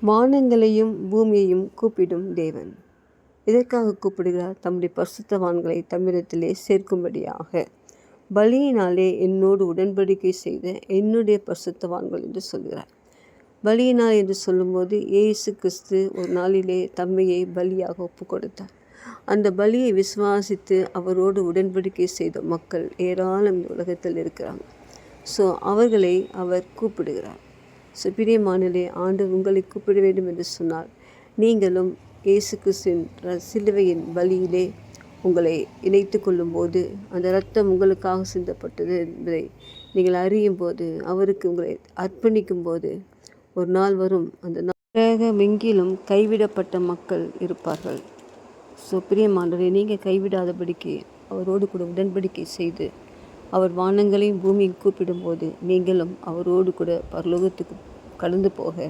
வானங்களையும் பூமியையும் கூப்பிடும் தேவன் எதற்காக கூப்பிடுகிறார்? தம்முடைய பரிசுத்தவான்களை தம்மிடத்திலே சேர்க்கும்படியாக. பலியினாலே என்னோடு உடன்படிக்கை செய்த என்னுடைய பரிசுத்தவான்கள் என்று சொல்கிறார். பலியினால் என்று சொல்லும்போது இயேசு கிறிஸ்து ஒரு நாளிலே தம்மையை பலியாக ஒப்பு கொடுத்தார். அந்த பலியை விசுவாசித்து அவரோடு உடன்படிக்கை செய்த மக்கள் ஏராளம் இந்த உலகத்தில் இருக்கிறாங்க. ஸோ அவர்களை அவர் கூப்பிடுகிறார். ஸோ பிரியமானவர்களே, ஆண்டவர் உங்களை கூப்பிட வேண்டும் என்று சொன்னால் நீங்களும் இயேசு கிறிஸ்துவின் சிலுவையின் பலியிலே உங்களை இணைத்து கொள்ளும்போது அந்த இரத்தம் உங்களுக்காக சிந்தப்பட்டது என்பதை நீங்கள் அறியும் போது, அவருக்கு உங்களை அர்ப்பணிக்கும் போது ஒரு நாள் வரும், அந்த உலகமெங்கிலும் கைவிடப்பட்ட மக்கள் இருப்பார்கள். ஸோ பிரியமானவர்களே, நீங்கள் கைவிடாதபடிக்கு அவரோடு கூட உடன்படிக்கை செய்து அவர் வானங்களையும் பூமியும் கூப்பிடும்போது நீங்களும் அவரோடு கூட பரலோகத்துக்கு கடந்து போக